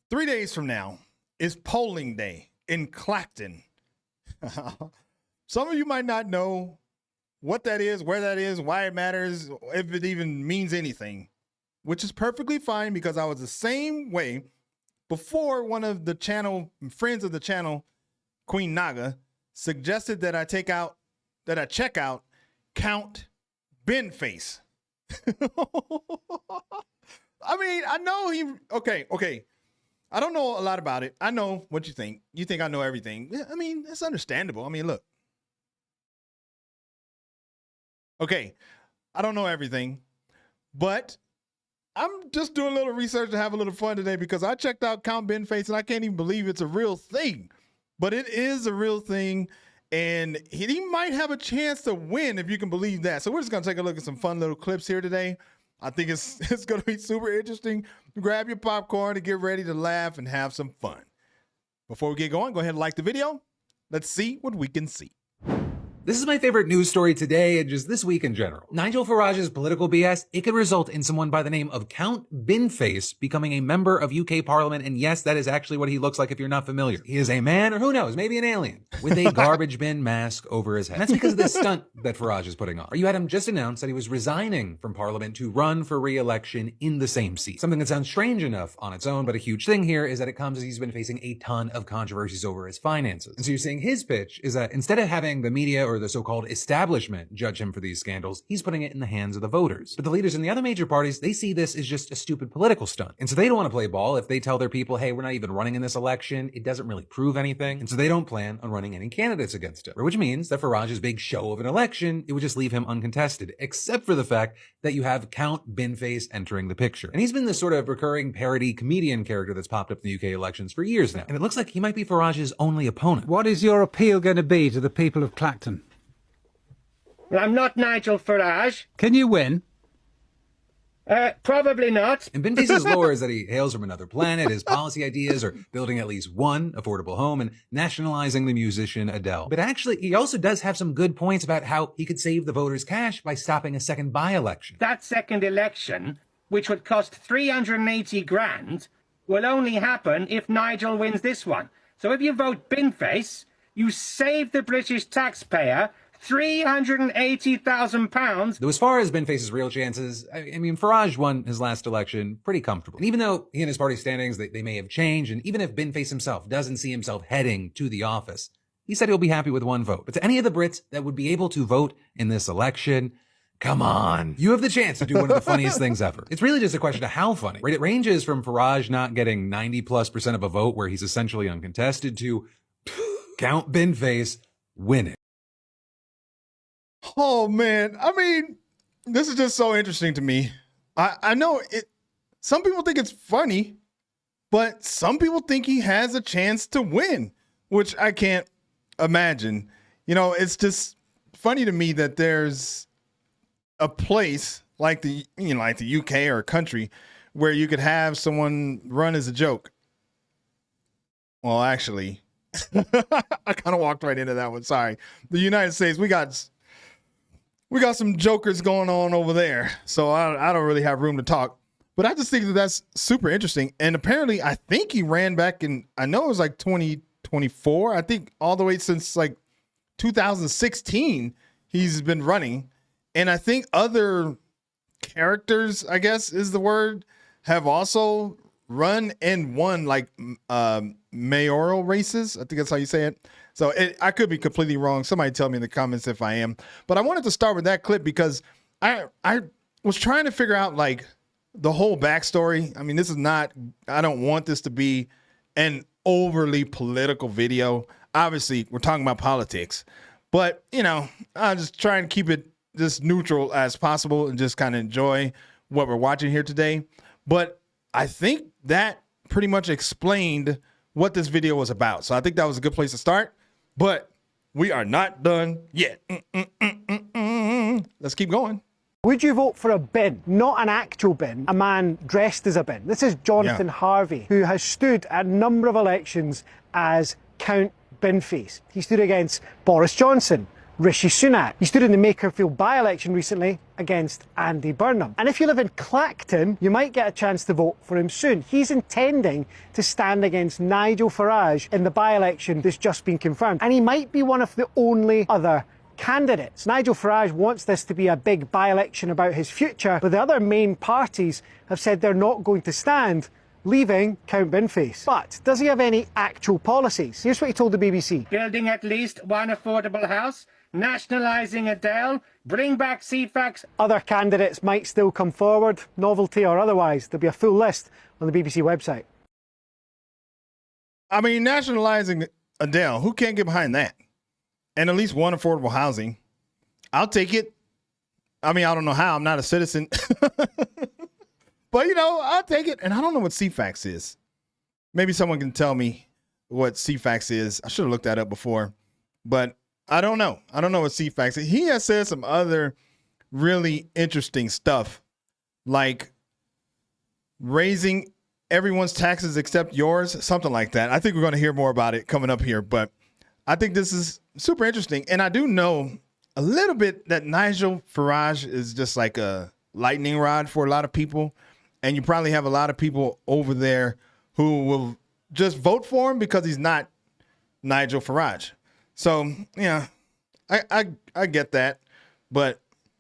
3 days from now is polling day in Clacton. Some of you might not know what that is, where that is, why it matters, if it even means anything, which is perfectly fine because I was the same way before one of the channel friends of the channel, Queen Naga, suggested that I check out Count Binface. I mean, I know he, okay. I don't know a lot about it. I know what you think. You think I know everything. I mean, it's understandable. I mean, look. Okay, I don't know everything, but I'm just doing a little research to have a little fun today because I checked out Count Binface and I can't even believe it's a real thing. But it is a real thing, and he might have a chance to win if you can believe that. So we're just going to take a look at some fun little clips here today. I think it's going to be super interesting. Grab your popcorn and get ready to laugh and have some fun. Before we get going, go ahead and like the video. Let's see what we can see. This is my favorite news story today and just this week in general. Nigel Farage's political BS, it could result in someone by the name of Count Binface becoming a member of UK Parliament, and yes, that is actually what he looks like if you're not familiar. He is a man, or who knows, maybe an alien, with a garbage bin mask over his head. And that's because of this stunt that Farage is putting on. You had him just announce that he was resigning from Parliament to run for re-election in the same seat. Something that sounds strange enough on its own, but a huge thing here is that it comes as he's been facing a ton of controversies over his finances. And so you're saying his pitch is that instead of having the media or the so-called establishment judge him for these scandals, he's putting it in the hands of the voters. But the leaders in the other major parties, they see this as just a stupid political stunt. And so they don't want to play ball if they tell their people, hey, we're not even running in this election. It doesn't really prove anything. And so they don't plan on running any candidates against him. Which means that Farage's big show of an election, it would just leave him uncontested, except for the fact that you have Count Binface entering the picture. And he's been this sort of recurring parody comedian character that's popped up in the UK elections for years now. And it looks like he might be Farage's only opponent. What is your appeal going to be to the people of Clacton? Well, I'm not Nigel Farage. Can you win? Probably not. And Binface's lore is that he hails from another planet. His policy ideas are building at least one affordable home and nationalizing the musician Adele. But actually, he also does have some good points about how he could save the voters cash by stopping a second by-election. That second election, which would cost 380 grand, will only happen if Nigel wins this one. So if you vote Binface, you save the British taxpayer £380,000. Though as far as Binface's real chances, I mean, Farage won his last election pretty comfortably. And even though he and his party standings, they may have changed, and even if Binface himself doesn't see himself heading to the office, he said he'll be happy with one vote. But to any of the Brits that would be able to vote in this election, come on. You have the chance to do one of the funniest things ever. It's really just a question of how funny. Right? It ranges from Farage not getting 90+% of a vote where he's essentially uncontested to Count Binface winning. Oh man, I mean, this is just so interesting to me. I know it. Some people think it's funny, but some people think he has a chance to win, which I can't imagine. You know, it's just funny to me that there's a place like the UK or a country where you could have someone run as a joke. Well, actually, I kind of walked right into that one. Sorry. The United States, we got some jokers going on over there. So I don't really have room to talk. But I just think that that's super interesting. And apparently, I think he ran back in, I know it was like 2024. I think all the way since like 2016, he's been running. And I think other characters, I guess is the word, have also run and won like mayoral races. I think that's how you say it. So I could be completely wrong. Somebody tell me in the comments if I am. But I wanted to start with that clip because I was trying to figure out like the whole backstory. I mean, this is not, I don't want this to be an overly political video. Obviously, we're talking about politics. But, you know, I just try and keep it just neutral as possible and just kind of enjoy what we're watching here today. But I think that pretty much explained what this video was about. So I think that was a good place to start. But we are not done yet. Let's keep going. Would you vote for a bin, not an actual bin, a man dressed as a bin? This is Jonathan Harvey, who has stood at a number of elections as Count Binface. He stood against Boris Johnson, Rishi Sunak. He stood in the Makerfield by-election recently against Andy Burnham. And if you live in Clacton, you might get a chance to vote for him soon. He's intending to stand against Nigel Farage in the by-election that's just been confirmed. And he might be one of the only other candidates. Nigel Farage wants this to be a big by-election about his future, but the other main parties have said they're not going to stand, leaving Count Binface. But does he have any actual policies? Here's what he told the BBC. Building at least one affordable house, nationalising Adele, bring back CFAX. Other candidates might still come forward, novelty or otherwise. There'll be a full list on the BBC website. I mean, nationalizing Adele, who can't get behind that? And at least one affordable housing. I'll take it. I mean, I don't know how. I'm not a citizen. But, you know, I'll take it. And I don't know what CFAX is. Maybe someone can tell me what CFAX is. I should have looked that up before. But I don't know. I don't know what CFAX is. He has said some other really interesting stuff, like raising everyone's taxes except yours, something like that. I think we're going to hear more about it coming up here. But I think this is super interesting. And I do know a little bit that Nigel Farage is just like a lightning rod for a lot of people. And you probably have a lot of people over there who will just vote for him because he's not Nigel Farage. So, yeah, I get that. But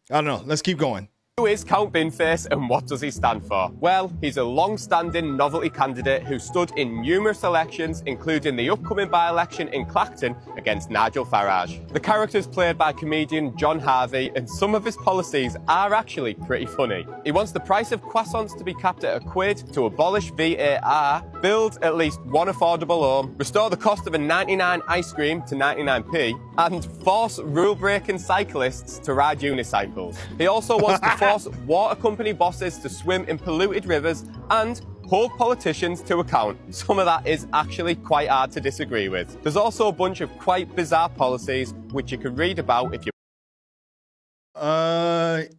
I don't know. Let's keep going. Who is Count Binface and what does he stand for? Well, he's a long-standing novelty candidate who stood in numerous elections, including the upcoming by-election in Clacton against Nigel Farage. The character is played by comedian John Harvey, and some of his policies are actually pretty funny. He wants the price of croissants to be capped at £1, to abolish VAR, build at least one affordable home, restore the cost of a 99 ice cream to 99p, and force rule-breaking cyclists to ride unicycles. He also wants to force water company bosses to swim in polluted rivers and hold politicians to account. Some of that is actually quite hard to disagree with. There's also a bunch of quite bizarre policies which you can read about if you...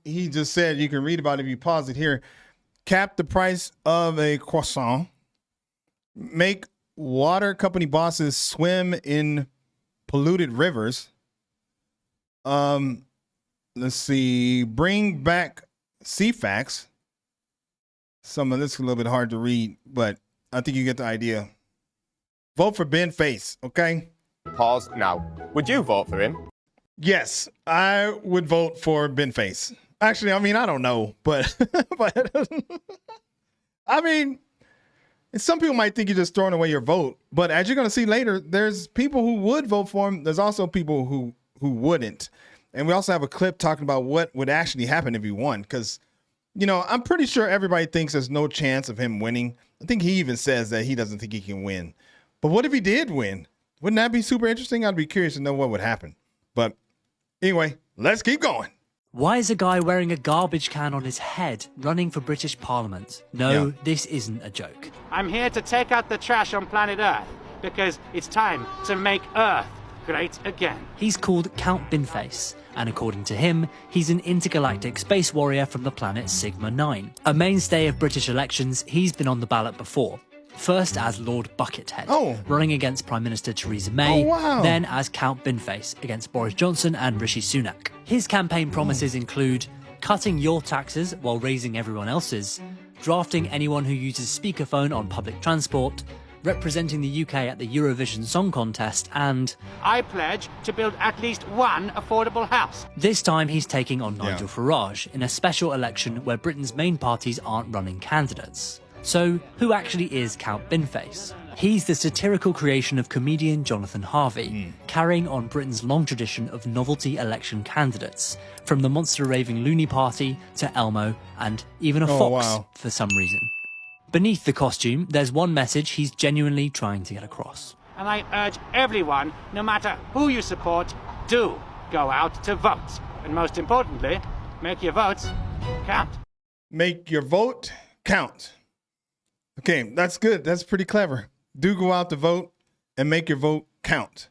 He just said you can read about it if you pause it here. Cap the price of a croissant. Make water company bosses swim in polluted rivers. Let's see. Bring back CFAX. Some of this is a little bit hard to read, but I think you get the idea. Vote for Binface, okay? Pause now. Would you vote for him? Yes, I would vote for Binface. Actually, I mean, I don't know, but I mean, some people might think you're just throwing away your vote, but as you're going to see later, there's people who would vote for him. There's also people who wouldn't. And we also have a clip talking about what would actually happen if he won. Because, you know, I'm pretty sure everybody thinks there's no chance of him winning. I think he even says that he doesn't think he can win. But what if he did win? Wouldn't that be super interesting? I'd be curious to know what would happen. But anyway, let's keep going. Why is a guy wearing a garbage can on his head running for British Parliament? No, This isn't a joke. I'm here to take out the trash on planet Earth because it's time to make Earth great again. He's called Count Binface, and according to him, he's an intergalactic space warrior from the planet Sigma-9. A mainstay of British elections, he's been on the ballot before. First as Lord Buckethead, running against Prime Minister Theresa May, then as Count Binface against Boris Johnson and Rishi Sunak. His campaign promises include cutting your taxes while raising everyone else's, drafting anyone who uses speakerphone on public transport, representing the UK at the Eurovision Song Contest, and I pledge to build at least one affordable house. This time he's taking on Nigel Farage in a special election where Britain's main parties aren't running candidates. So who actually is Count Binface? He's the satirical creation of comedian Jonathan Harvey, carrying on Britain's long tradition of novelty election candidates, from the monster raving loony party to Elmo and even a fox for some reason. Beneath the costume, there's one message he's genuinely trying to get across. And I urge everyone, no matter who you support, do go out to vote. And most importantly, make your votes count. Make your vote count. Okay, that's good. That's pretty clever. Do go out to vote and make your vote count.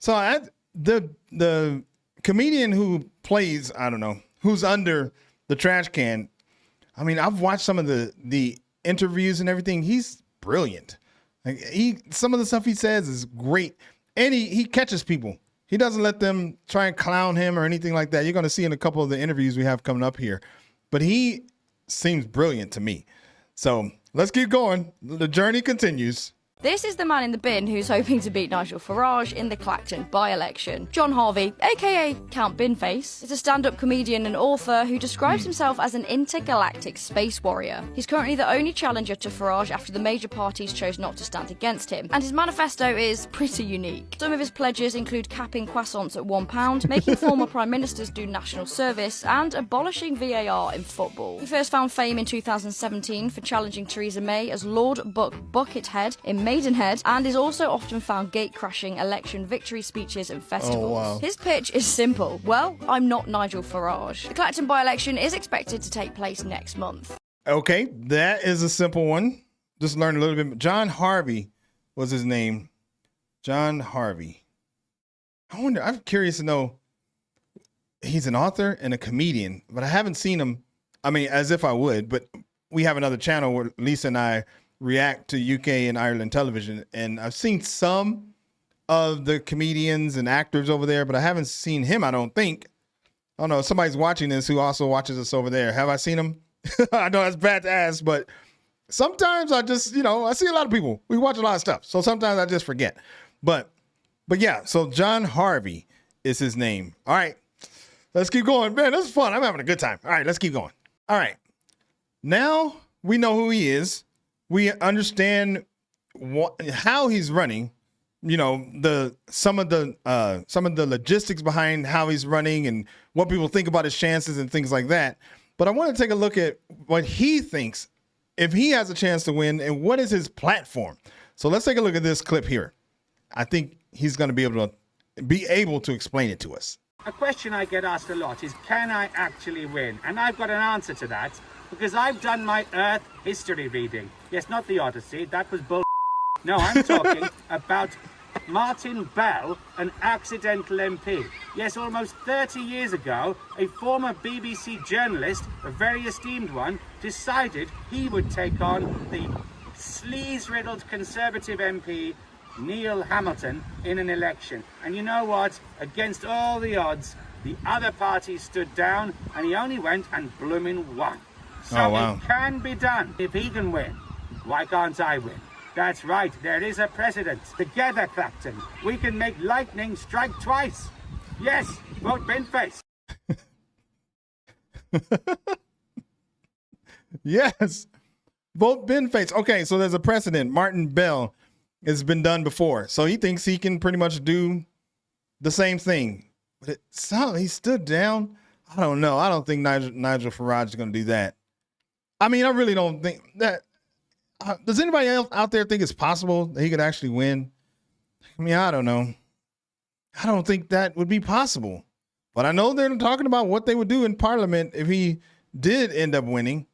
So the comedian who plays, I don't know, who's under the trash can, I mean, I've watched some of the interviews and everything. He's brilliant. Like some of the stuff he says is great, and he catches people. He doesn't let them try and clown him or anything like that. You're going to see in a couple of the interviews we have coming up here. But he seems brilliant to me. So let's keep going. The journey continues. This is the man in the bin who's hoping to beat Nigel Farage in the Clacton by-election. John Harvey, aka Count Binface, is a stand-up comedian and author who describes himself as an intergalactic space warrior. He's currently the only challenger to Farage after the major parties chose not to stand against him, and his manifesto is pretty unique. Some of his pledges include capping croissants at £1, making former prime ministers do national service, and abolishing VAR in football. He first found fame in 2017 for challenging Theresa May as Lord Buckethead in Maidenhead, and is also often found gate-crashing election victory speeches and festivals. Oh, wow. His pitch is simple. Well, I'm not Nigel Farage. The Clacton by-election is expected to take place next month. Okay, that is a simple one. Just learned a little bit. John Harvey was his name. John Harvey. I wonder, I'm curious to know, he's an author and a comedian, but I haven't seen him. I mean, as if I would, but we have another channel where Lisa and I react to UK and Ireland television, and I've seen some of the comedians and actors over there, but I haven't seen him, I don't think. I don't know, somebody's watching this who also watches us over there. Have I seen him? I know that's bad to ask, but sometimes I just, I see a lot of people. We watch a lot of stuff, so sometimes I just forget. But yeah, so John Harvey is his name. All right, let's keep going. Man, this is fun. I'm having a good time. All right, let's keep going. All right, now we know who he is. We understand how he's running, some of the logistics behind how he's running and what people think about his chances and things like that. But I want to take a look at what he thinks if he has a chance to win and what is his platform. So let's take a look at this clip here. I think he's going to be able to explain it to us. A question I get asked a lot is, can I actually win? And I've got an answer to that, because I've done my Earth history reading. Yes, not the Odyssey, that was bull. No, I'm talking about Martin Bell, an accidental MP. Yes, almost 30 years ago, a former BBC journalist, a very esteemed one, decided he would take on the sleaze-riddled Conservative MP, Neil Hamilton, in an election. And you know what? Against all the odds, the other party stood down, and he only went and blooming won. So it can be done. If he can win, why can't I win? That's right, there is a precedent. Together, Clacton, we can make lightning strike twice. Yes, vote Binface. Yes, vote Binface. Okay, so there's a precedent. Martin Bell has been done before. So he thinks he can pretty much do the same thing. But he stood down. I don't know. I don't think Nigel Farage is going to do that. I mean, I really don't think that. Does anybody else out there think it's possible that he could actually win? I mean, I don't know. I don't think that would be possible. But I know they're talking about what they would do in Parliament if he did end up winning.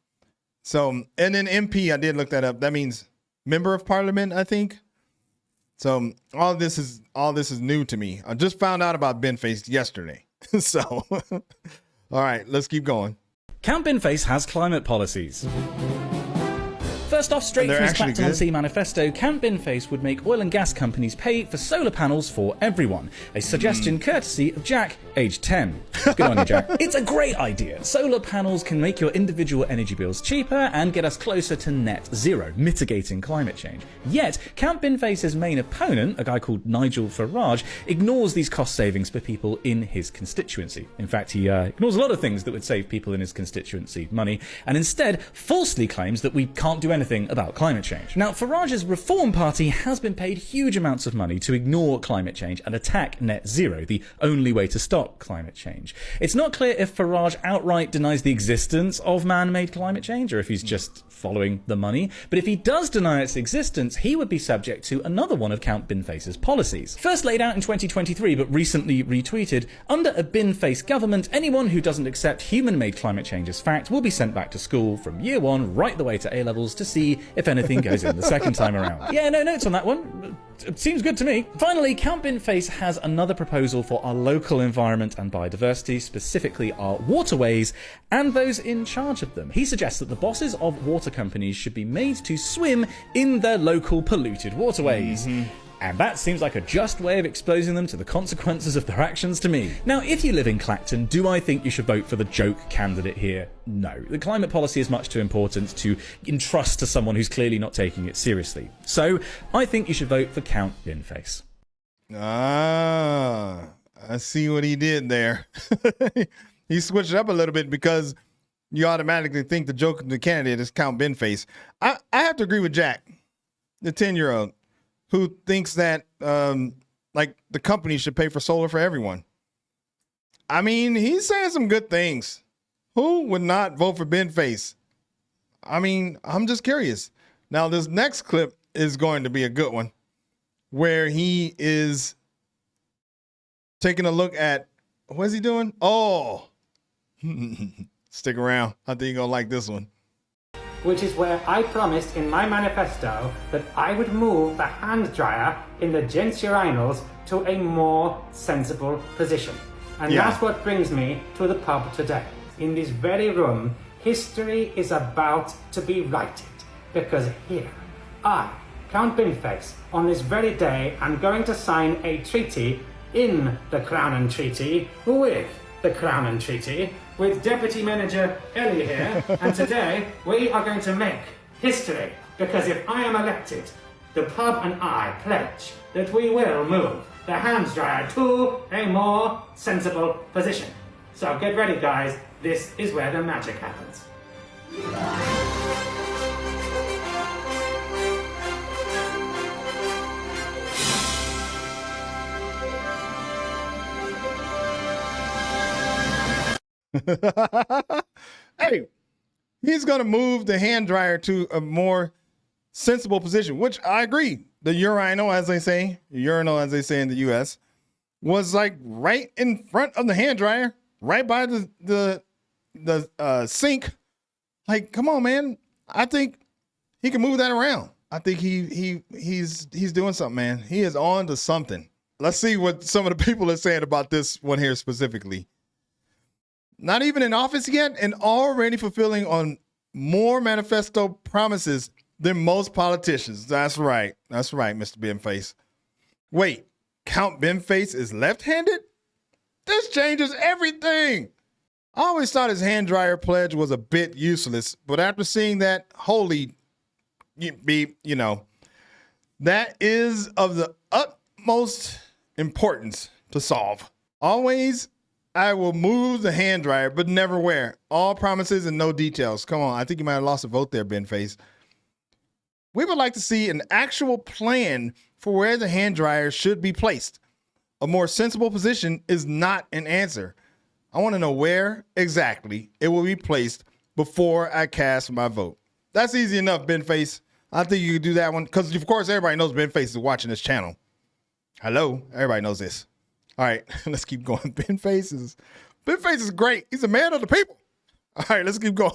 So, and then MP, I did look that up. That means member of Parliament, I think. So all this is new to me. I just found out about Binface yesterday. So, all right, let's keep going. Count Binface has climate policies. First off, straight from his Clacton on Sea manifesto, Count Binface would make oil and gas companies pay for solar panels for everyone. A suggestion courtesy of Jack, age 10. Good on you, Jack. It's a great idea. Solar panels can make your individual energy bills cheaper and get us closer to net zero, mitigating climate change. Yet, Count Binface's main opponent, a guy called Nigel Farage, ignores these cost savings for people in his constituency. In fact, he ignores a lot of things that would save people in his constituency money, and instead falsely claims that we can't do anything about climate change. Now, Farage's Reform Party has been paid huge amounts of money to ignore climate change and attack net zero, the only way to stop climate change. It's not clear if Farage outright denies the existence of man-made climate change or if he's just following the money, but if he does deny its existence, he would be subject to another one of Count Binface's policies. First laid out in 2023, but recently retweeted, under a Binface government, anyone who doesn't accept human-made climate change as fact will be sent back to school from year 1 right the way to A-levels to see if anything goes in the second time around. Yeah, no notes on that one. It seems good to me. Finally, Count Binface has another proposal for our local environment and biodiversity, specifically our waterways and those in charge of them. He suggests that the bosses of water companies should be made to swim in their local polluted waterways. And that seems like a just way of exposing them to the consequences of their actions to me. Now, if you live in Clacton, do I think you should vote for the joke candidate here? No. The climate policy is much too important to entrust to someone who's clearly not taking it seriously. So, I think you should vote for Count Binface. Ah, I see what he did there. He switched it up a little bit because you automatically think the joke of the candidate is Count Binface. I have to agree with Jack, the 10-year-old, who thinks that like the company should pay for solar for everyone. I mean, he's saying some good things. Who would not vote for Binface? I mean, I'm just curious. Now, this next clip is going to be a good one, where he is taking a look at, what's he doing? Oh, stick around. I think you're going to like this one. Which is where I promised in my manifesto that I would move the hand dryer in the gents' urinals to a more sensible position. And that's what brings me to the pub today. In this very room, history is about to be righted. Because here, I, Count Binface, on this very day, am going to sign a treaty in the Crown and Treaty with the Crown and Treaty with Deputy Manager Ellie here, and today we are going to make history, because if I am elected, the pub and I pledge that we will move the hand dryer to a more sensible position. So get ready, guys, this is where the magic happens. Hey, he's going to move the hand dryer to a more sensible position, which I agree. The urinal, as they say in the U.S., was like right in front of the hand dryer, right by the sink. Like, come on, man. I think he can move that around. I think he's doing something, man. He is on to something. Let's see what some of the people are saying about this one here specifically. Not even in office yet, and already fulfilling on more manifesto promises than most politicians. That's right. That's right, Mr. Binface. Wait, Count Binface is left-handed? This changes everything. I always thought his hand dryer pledge was a bit useless, but after seeing that, that is of the utmost importance to solve. Always, I will move the hand dryer, but never where. All promises and no details. Come on, I think you might have lost a vote there, Binface. We would like to see an actual plan for where the hand dryer should be placed. A more sensible position is not an answer. I want to know where exactly it will be placed before I cast my vote. That's easy enough, Binface. I think you could do that one because, of course, everybody knows Binface is watching this channel. Hello, everybody knows this. All right, let's keep going. Binface is great. He's a man of the people. All right, let's keep going.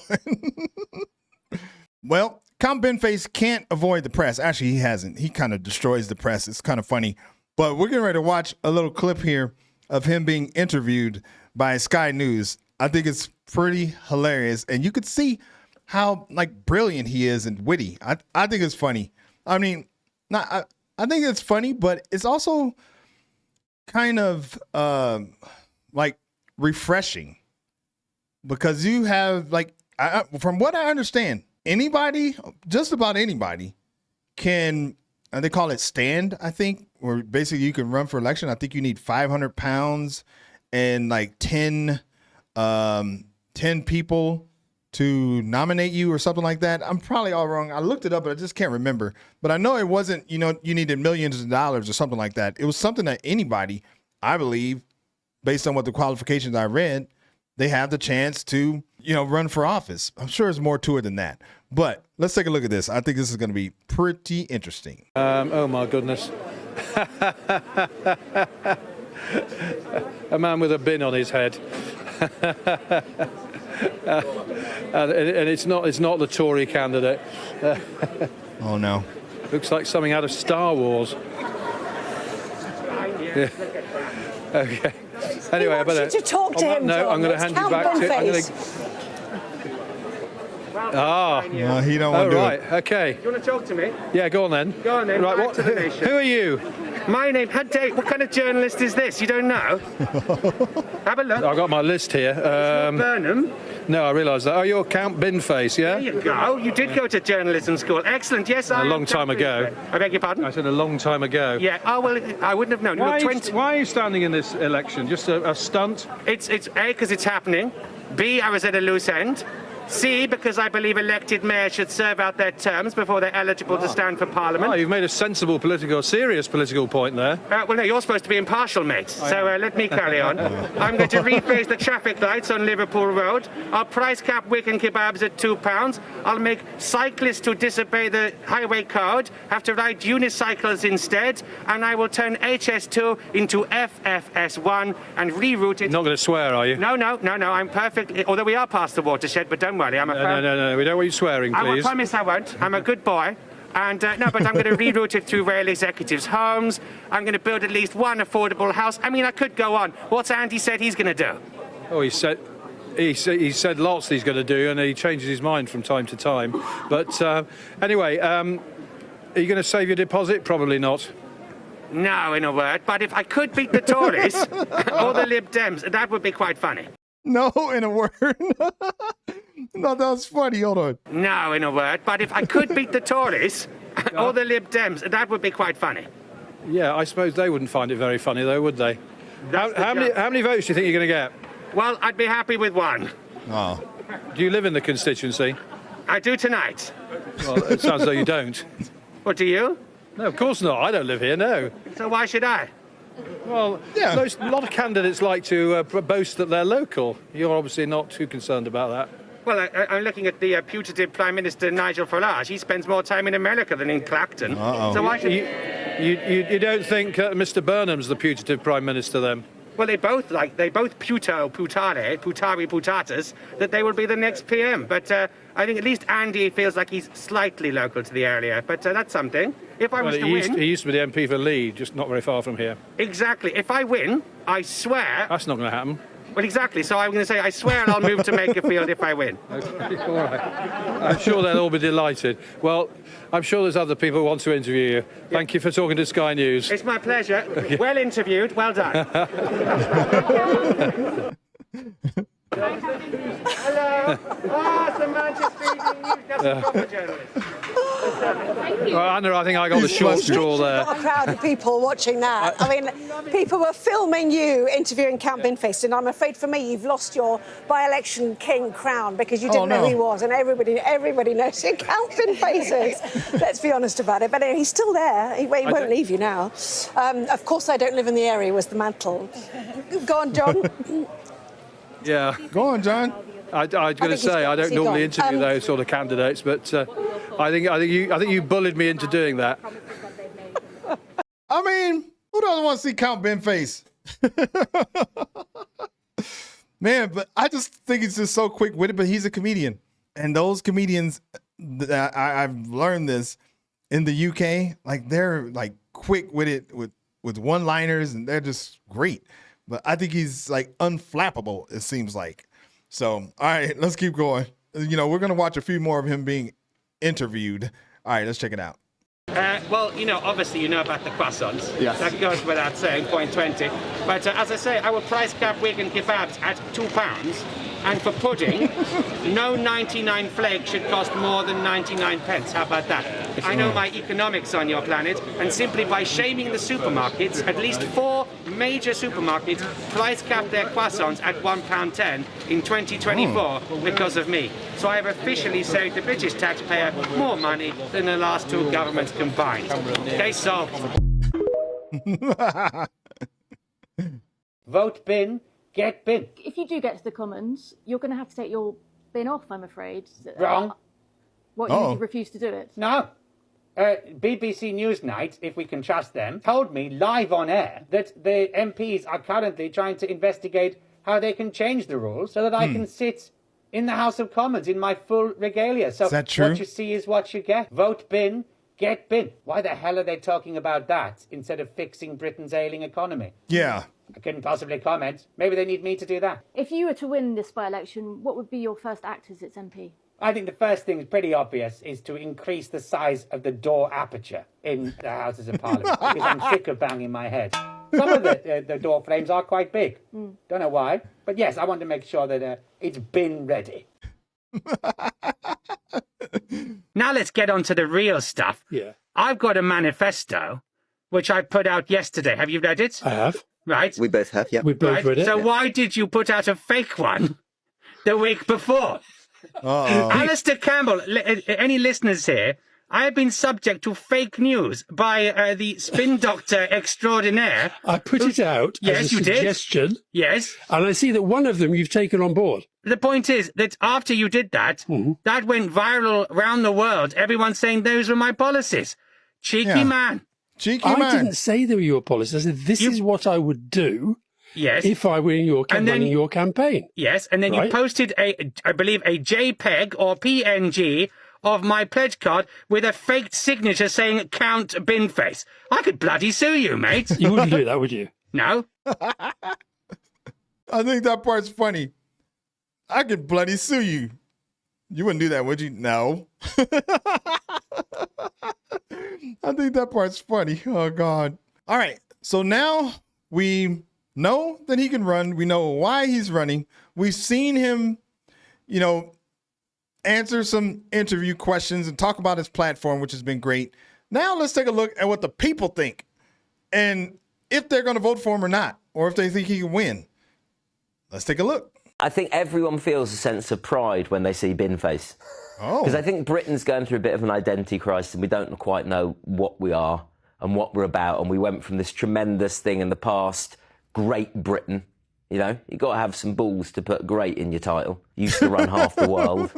Well, Count Binface can't avoid the press. Actually, he hasn't. He kind of destroys the press. It's kind of funny. But we're getting ready to watch a little clip here of him being interviewed by Sky News. I think it's pretty hilarious. And you could see how brilliant he is and witty. I think it's funny. I mean, I think it's funny, but it's also kind of refreshing because you have from what I understand, anybody, just about anybody can, they call it stand, I think, where basically you can run for election. I think you need 500 pounds and 10 people to nominate you or something like that. I'm probably all wrong. I looked it up, but I just can't remember. But I know it wasn't, you needed millions of dollars or something like that. It was something that anybody, I believe, based on what the qualifications I read, they have the chance to, run for office. I'm sure there's more to it than that. But let's take a look at this. I think this is going to be pretty interesting. Oh, my goodness. A man with a bin on his head. And it's not the Tory candidate. Oh no! Looks like something out of Star Wars. Yeah. Okay. Anyway, I better to talk to him. No, I'm going to hand you back to. Ah. He don't want to do right. it. Okay. You want to talk to me? Yeah, go on then. Go on then. Right, Back to the nation. who are you? My name. What kind of journalist is this? You don't know? Have a look. I've got my list here. Burnham. No, I realise that. Oh, you're Count Binface, yeah? There you go. You did go to journalism school. Excellent. Yes, I. A long time ago. I beg your pardon? I said a long time ago. Yeah. Oh well, I wouldn't have known. Why are you standing in this election? Just a stunt? It's A, because it's happening. B, I was at a loose end. C, because I believe elected mayors should serve out their terms before they're eligible to stand for Parliament. Oh, you've made a sensible serious political point there. Well, no, you're supposed to be impartial, mate. So let me carry on. I'm going to rephase the traffic lights on Liverpool Road. I'll price cap Wigan kebabs at £2. I'll make cyclists who disobey the highway code have to ride unicycles instead. And I will turn HS2 into FFS1 and reroute it. Not going to swear, are you? No, I'm perfectly... Although we are past the watershed, but don't worry, I'm a... No, we don't want you swearing, please. I promise I won't. I'm a good boy. And no, but I'm going to reroute it through rail executives' homes. I'm going to build at least one affordable house. I mean, I could go on. What's Andy said he's going to do? Oh, he said lots he's going to do, and he changes his mind from time to time. But anyway, are you going to save your deposit? Probably not. No, in a word. But if I could beat the Tories or the Lib Dems, that would be quite funny. No, in a word. No, that was funny. Hold on. No, in a word. But if I could beat the Tories or the Lib Dems, that would be quite funny. Yeah, I suppose they wouldn't find it very funny, though, would they? How many votes do you think you're going to get? Well, I'd be happy with one. Oh. Do you live in the constituency? I do tonight. Well, it sounds as though you don't. What, do you? No, of course not. I don't live here, no. So why should I? Well, yeah. A lot of candidates like to boast that they're local. You're obviously not too concerned about that. Well, I'm looking at the putative Prime Minister Nigel Farage. He spends more time in America than in Clacton. Uh-oh. So why should you don't think Mr. Burnham's the putative Prime Minister then? Well, they both putatas, that they will be the next PM. But I think at least Andy feels like he's slightly local to the area. But that's something. If I was to win... He used to be the MP for Lee, just not very far from here. Exactly. If I win, I swear... That's not going to happen. Well, exactly. So I'm going to say, I swear I'll move to Makerfield if I win. Okay, all right. I'm sure they'll all be delighted. Well, I'm sure there's other people who want to interview you. Thank you for talking to Sky News. It's my pleasure. Well interviewed. Well done. Hello. Oh, some Manchester Evening News. That's a proper journalist. Well, Anna, I think I got the short straw there. Got a crowd of people watching that. I mean, people were filming you interviewing Count Binface, and I'm afraid for me, you've lost your by-election king crown because you didn't know who he was, and everybody knows who Count Binface is. Let's be honest about it. But anyway, he's still there. He won't leave you now. Of course, I don't live in the area. Was the mantle? Go on, John. Yeah. Go on, John. I was going to say I don't normally interview those sort of candidates, but I think you bullied me into doing that. I mean, who doesn't want to see Count Binface? Man, but I just think he's just so quick-witted, but he's a comedian. And those comedians, I've learned this in the UK, like they're like quick-witted with one-liners, and they're just great. But I think he's like unflappable, it seems like. So, all right, let's keep going. You know, we're going to watch a few more of him being interviewed. All right, let's check it out. Well, you know, obviously you know about the croissants. Yes. That goes without saying, 0.20. But as I say, I will price cap Wigan kebabs at £2. And for pudding, no 99 flakes should cost more than 99 pence. How about that? I know my economics on your planet, and simply by shaming the supermarkets, at least 4 major supermarkets price cap their croissants at £1.10 in 2024 because of me. So I have officially saved the British taxpayer more money than the last 2 governments combined. Case solved. Vote bin. Get bin. If you do get to the Commons, you're going to have to take your bin off, I'm afraid. Wrong. What, you refuse to do it? No. BBC Newsnight, if we can trust them, told me live on air that the MPs are currently trying to investigate how they can change the rules so that I can sit in the House of Commons in my full regalia. So is that true? What you see is what you get. Vote bin, get bin. Why the hell are they talking about that instead of fixing Britain's ailing economy? Yeah. I couldn't possibly comment. Maybe they need me to do that. If you were to win this by-election, what would be your first act as its MP? I think the first thing is pretty obvious, is to increase the size of the door aperture in the Houses of Parliament, because I'm sick of banging my head. Some of the door frames are quite big. Don't know why. But yes, I want to make sure that it's bin ready. Now let's get on to the real stuff. Yeah. I've got a manifesto, which I put out yesterday. Have you read it? I have. Right. We both have, yeah. We both read it. So why did you put out a fake one the week before? Alistair Campbell, any listeners here, I have been subject to fake news by the spin doctor extraordinaire. I put it out as a suggestion. Yes. And I see that one of them you've taken on board. The point is that after you did that, that went viral around the world. Everyone's saying those were my policies. Cheeky man. I didn't say they were your policies. I said, this is what I would do if I were in your running your campaign. Yes, and then you posted, I believe, a JPEG or PNG of my pledge card with a faked signature saying Count Binface. I could bloody sue you, mate. You wouldn't do that, would you? No. I think that part's funny. I could bloody sue you. You wouldn't do that, would you? No. I think that part's funny. Oh, God. All right. So now we know that he can run. We know why he's running. We've seen him, answer some interview questions and talk about his platform, which has been great. Now let's take a look at what the people think and if they're going to vote for him or not, or if they think he can win. Let's take a look. I think everyone feels a sense of pride when they see Binface. Because I think Britain's going through a bit of an identity crisis and we don't quite know what we are and what we're about. And we went from this tremendous thing in the past, Great Britain. You got to have some balls to put great in your title. Used to run half the world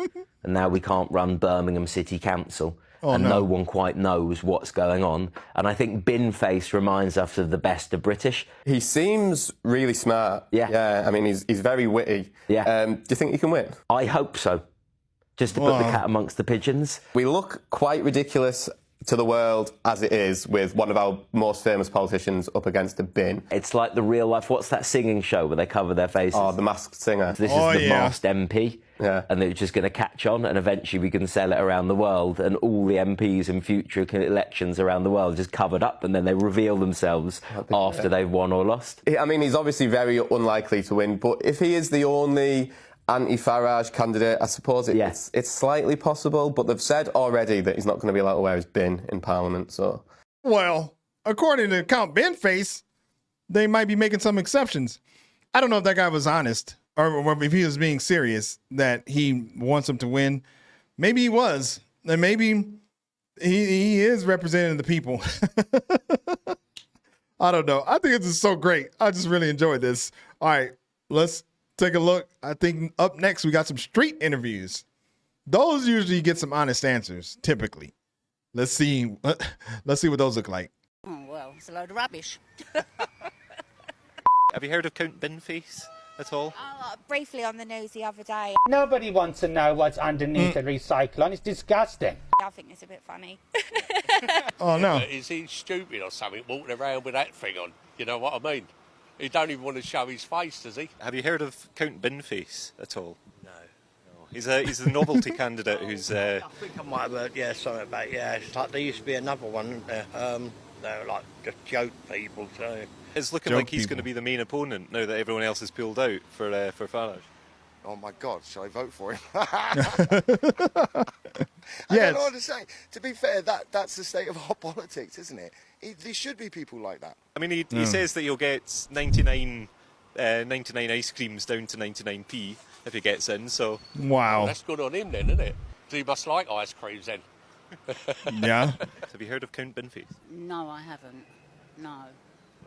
and now we can't run Birmingham City Council. No one quite knows what's going on. And I think Binface reminds us of the best of British. He seems really smart. Yeah. I mean, he's very witty. Yeah. Do you think he can win? I hope so. Just to put the cat amongst the pigeons. We look quite ridiculous to the world as it is, with one of our most famous politicians up against a bin. It's like the real life. What's that singing show where they cover their faces? Oh, The Masked Singer. This is the masked MP. Yeah. And they're just going to catch on, and eventually we can sell it around the world, and all the MPs in future elections around the world just covered up, and then they reveal themselves after they've won or lost. I mean, he's obviously very unlikely to win, but if he is the only anti-Farage candidate, I suppose it's slightly possible, but they've said already that he's not going to be allowed to wear his bin in Parliament, so... Well, according to Count Binface, they might be making some exceptions. I don't know if that guy was honest, or if he was being serious, that he wants him to win. Maybe he was, and maybe he is representing the people. I don't know. I think it's just so great. I just really enjoyed this. All right, let's take a look. I think up next we got some street interviews. Those usually get some honest answers, typically. Let's see what those look like. Oh, well, it's a load of rubbish. Have you heard of Count Binface at all? Briefly on the news the other day. Nobody wants to know what's underneath a recyclone. It's disgusting. I think it's a bit funny. Oh, no. Is he stupid or something, walking around with that thing on? You know what I mean? He don't even want to show his face, does he? Have you heard of Count Binface at all? No. He's a novelty candidate who's... I think I might have heard, something about, it's like there used to be another one, isn't there? They were like just joke people, so... It's looking like he's going to be the main opponent now that everyone else has pulled out for Farage. Oh my God, shall I vote for him? I don't know what to say. To be fair, that's the state of our politics, isn't it? There should be people like that. I mean, he says that you'll get 99 ice creams down to 99p if he gets in, so... Wow. Well, that's good on him then, isn't it? So he must like ice creams then. Yeah. Have you heard of Count Binface? No, I haven't. No.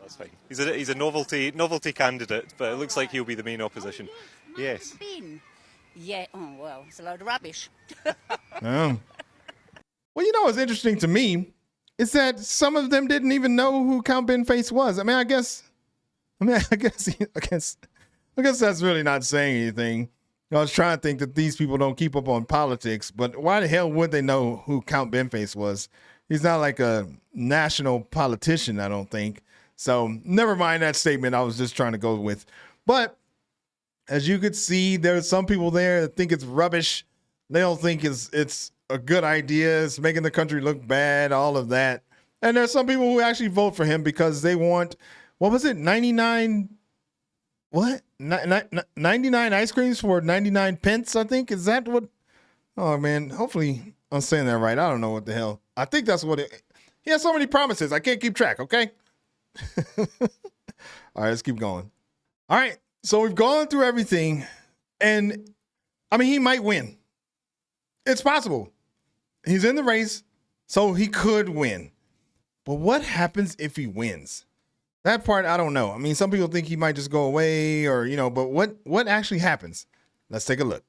That's fine. He's a novelty candidate, but it looks like he'll be the main opposition. Yes. Bin. Yeah. Oh well, it's a load of rubbish. Well, what's interesting to me is that some of them didn't even know who Count Binface was. I guess that's really not saying anything. I was trying to think that these people don't keep up on politics, but why the hell would they know who Count Binface was? He's not like a national politician, I don't think. So never mind that statement. I was just trying to go with. But as you could see, there's some people there that think it's rubbish. They don't think it's a good idea. It's making the country look bad, all of that. And there's some people who actually vote for him because they want, what was it, 99 ice creams for 99 pence, I think? Is that what? Oh, man, hopefully I'm saying that right. I don't know what the hell. I think that's what it, he has so many promises. I can't keep track, okay? All right, let's keep going. All right, so we've gone through everything, and I mean, he might win. It's possible. He's in the race, so he could win. But what happens if he wins? That part, I don't know. I mean, some people think he might just go away or, but what actually happens? Let's take a look.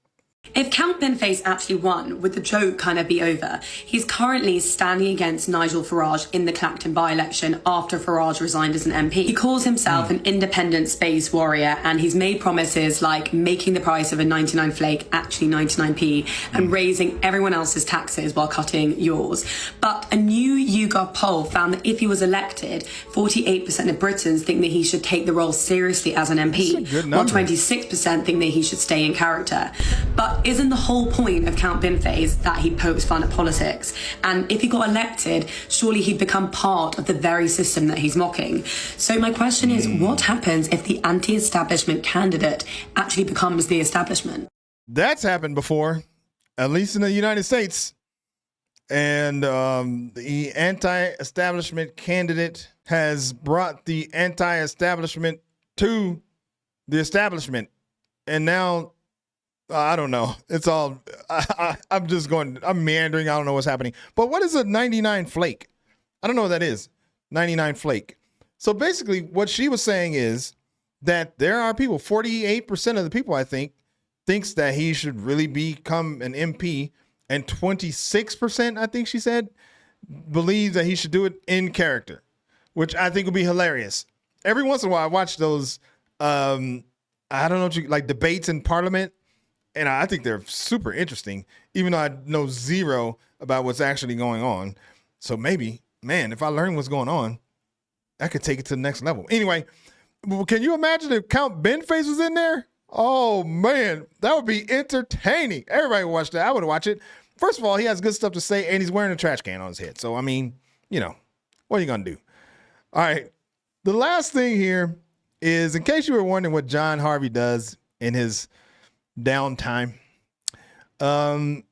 If Count Binface actually won, would the joke kind of be over? He's currently standing against Nigel Farage in the Clacton by-election after Farage resigned as an MP. He calls himself an independent space warrior, and he's made promises like making the price of a 99 flake actually 99p and raising everyone else's taxes while cutting yours. But a new YouGov poll found that if he was elected, 48% of Britons think that he should take the role seriously as an MP, while 26% think that he should stay in character. But isn't the whole point of Count Binface that he pokes fun at politics? And if he got elected, surely he'd become part of the very system that he's mocking. So my question is, what happens if the anti-establishment candidate actually becomes the establishment? That's happened before, at least in the United States. And the anti-establishment candidate has brought the anti-establishment to the establishment. And now, I don't know. It's all, I'm meandering. I don't know what's happening. But what is a 99 flake? I don't know what that is. 99 flake. So basically what she was saying is that there are people, 48% of the people, I think, thinks that he should really become an MP. And 26%, I think she said, believes that he should do it in character, which I think would be hilarious. Every once in a while, I watch those, I don't know, like debates in Parliament. And I think they're super interesting, even though I know zero about what's actually going on. So maybe, man, if I learn what's going on, I could take it to the next level. Anyway, can you imagine if Count Binface was in there? Oh, man, that would be entertaining. Everybody would watch that. I would watch it. First of all, he has good stuff to say, and he's wearing a trash can on his head. So, I mean, what are you going to do? All right. The last thing here is, in case you were wondering what John Harvey does in his downtime, I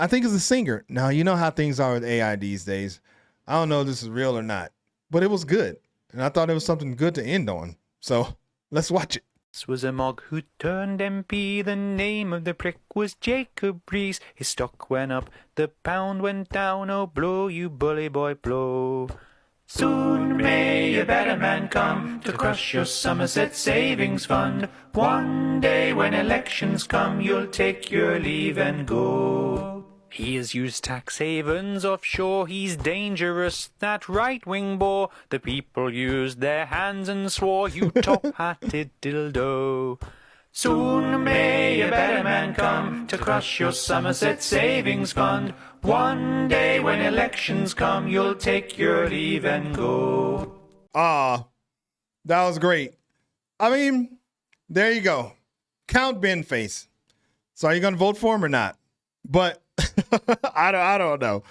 think as a singer. Now, you know how things are with AI these days. I don't know if this is real or not, but it was good. And I thought it was something good to end on. So let's watch it. This was a mog who turned MP. The name of the prick was Jacob Rees. His stock went up, the pound went down. Oh, blow, you bully boy, blow. Soon may a better man come to crush your Somerset savings fund. One day when elections come, you'll take your leave and go. He has used tax havens offshore, he's dangerous, that right-wing bore. The people used their hands and swore, you top-hatted dildo. Soon may a better man come to crush your Somerset savings fund. One day when elections come, you'll take your leave and go. That was great. I mean, there you go. Count Binface. So are you going to vote for him or not? But I don't know.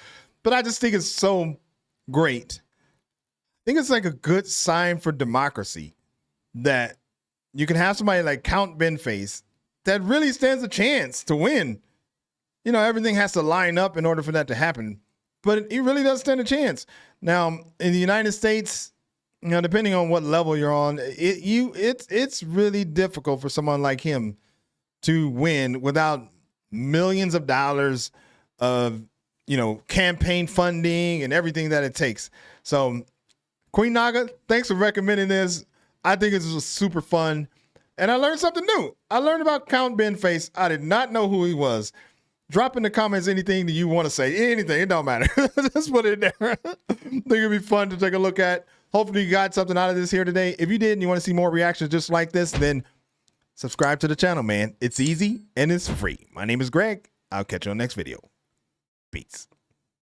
But I just think it's so great. I think it's like a good sign for democracy that you can have somebody like Count Binface that really stands a chance to win. Everything has to line up in order for that to happen. But he really does stand a chance. Now, in the United States, depending on what level you're on, it's really difficult for someone like him to win without millions of dollars of, campaign funding and everything that it takes. So, Queen Naga, thanks for recommending this. I think this was super fun. And I learned something new. I learned about Count Binface. I did not know who he was. Drop in the comments anything that you want to say. Anything. It don't matter. Just put it in there. I think it'd be fun to take a look at. Hopefully you got something out of this here today. If you did and you want to see more reactions just like this, then subscribe to the channel, man. It's easy and it's free. My name is Greg. I'll catch you on the next video. Peace.